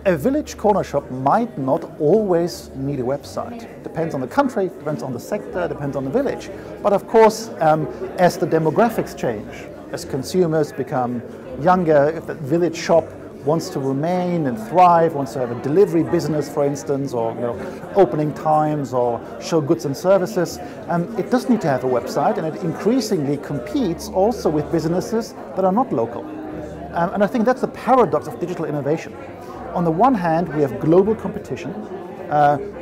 A village corner shop might not always need a website. Depends on the country, depends on the sector, depends on the village. But of course, as the demographics change, as consumers become younger, if that village shop wants to remain and thrive, wants to have a delivery business, for instance, or opening times, or show goods and services, it does need to have a website, and it increasingly competes also with businesses that are not local. And I think that's the paradox of digital innovation. On the one hand, we have global competition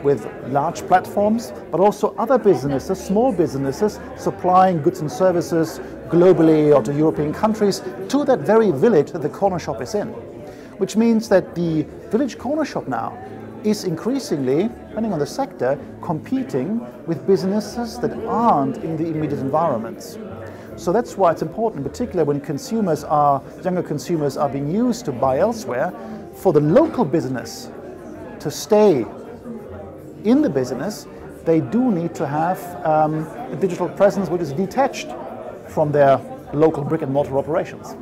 with large platforms, but also other businesses, small businesses, supplying goods and services globally or to European countries to that very village that the corner shop is in. Which means that the village corner shop now is increasingly, depending on the sector, competing with businesses that aren't in the immediate environments. So that's why it's important, particularly when younger consumers are being used to buy elsewhere, for the local business to stay in the business, they do need to have a digital presence which is detached from their local brick and mortar operations.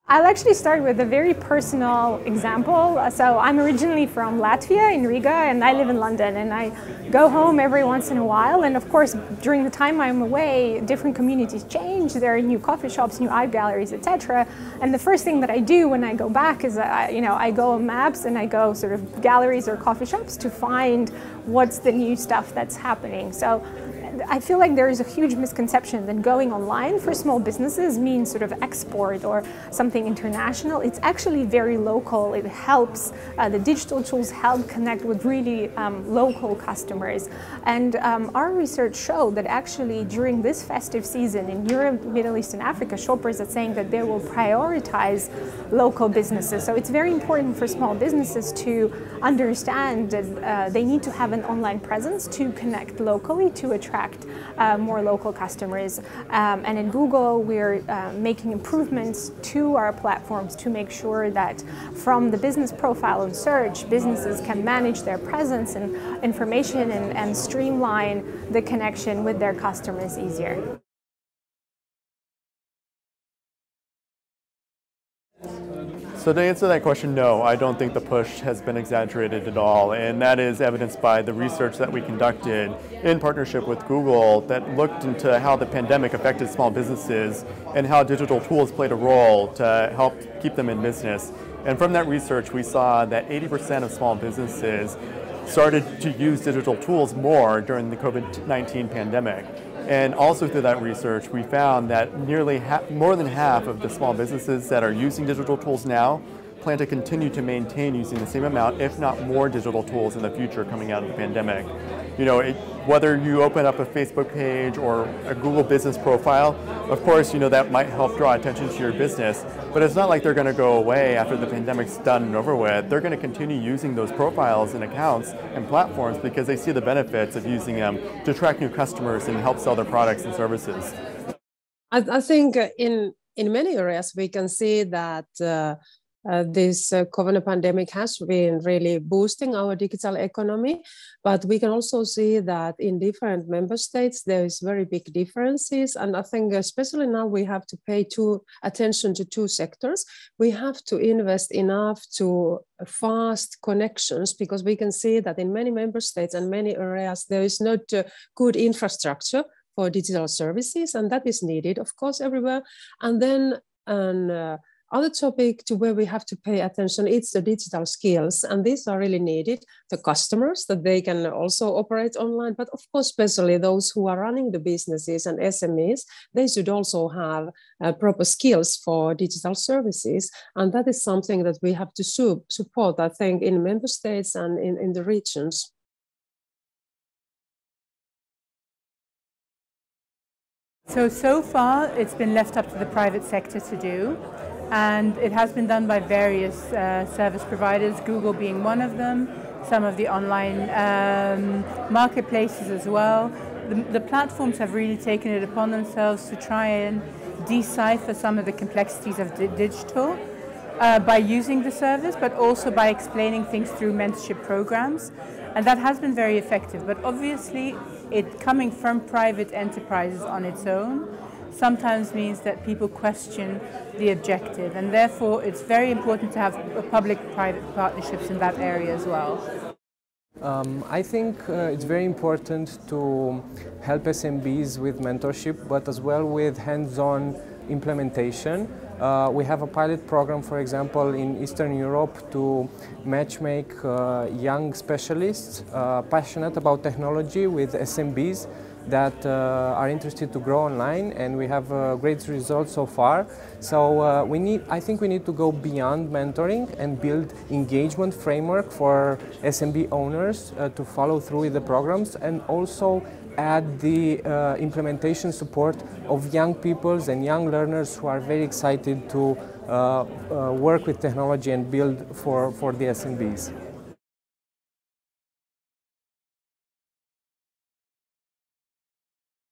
I'll actually start with a very personal example. So I'm originally from Latvia in Riga, and I live in London, and I go home every once in a while. And of course, during the time I'm away, different communities change. There are new coffee shops, new art galleries, etc. And the first thing that I do when I go back is I go on maps and I go sort of galleries or coffee shops to find what's the new stuff that's happening. So I feel like there is a huge misconception that going online for small businesses means sort of export or something international. It's actually very local. It helps, the digital tools help connect with really local customers. And our research showed that actually during this festive season in Europe, Middle East and Africa, shoppers are saying that they will prioritize local businesses. So it's very important for small businesses to understand that they need to have an online presence to connect locally, to attract more local customers. And in Google, we're making improvements to our platforms to make sure that from the business profile and search, businesses can manage their presence and information and streamline the connection with their customers easier. So to answer that question, no, I don't think the push has been exaggerated at all, and that is evidenced by the research that we conducted in partnership with Google that looked into how the pandemic affected small businesses and how digital tools played a role to help keep them in business. And from that research, we saw that 80% of small businesses started to use digital tools more during the COVID-19 pandemic. And also through that research, we found that nearly more than half of the small businesses that are using digital tools now plan to continue to maintain using the same amount, if not more, digital tools in the future coming out of the pandemic. Whether you open up a Facebook page or a Google business profile, of course, that might help draw attention to your business, but it's not like they're going to go away after the pandemic's done and over with. They're going to continue using those profiles and accounts and platforms because they see the benefits of using them to attract new customers and help sell their products and services. I think in many areas we can see that this COVID pandemic has been really boosting our digital economy, but we can also see that in different member states there is very big differences, and I think especially now we have to pay attention to two sectors. We have to invest enough to fast connections, because we can see that in many member states and many areas there is not good infrastructure for digital services, and that is needed, of course, everywhere. And then other topic to where we have to pay attention, it's the digital skills, and these are really needed. The customers, that they can also operate online, but of course, especially those who are running the businesses and SMEs, they should also have proper skills for digital services, and that is something that we have to support, I think, in member states and in the regions. So far, it's been left up to the private sector to do. And it has been done by various service providers, Google being one of them, some of the online marketplaces as well. The platforms have really taken it upon themselves to try and decipher some of the complexities of digital by using the service, but also by explaining things through mentorship programs. And that has been very effective, but obviously it coming from private enterprises on its own, sometimes means that people question the objective, and therefore it's very important to have public-private partnerships in that area as well. I think it's very important to help SMBs with mentorship, but as well with hands-on implementation. We have a pilot program, for example, in Eastern Europe to matchmake young specialists passionate about technology with SMBs that are interested to grow online, and we have great results so far. So I think we need to go beyond mentoring and build engagement framework for SMB owners to follow through with the programs, and also add the implementation support of young peoples and young learners who are very excited to work with technology and build for the SMBs.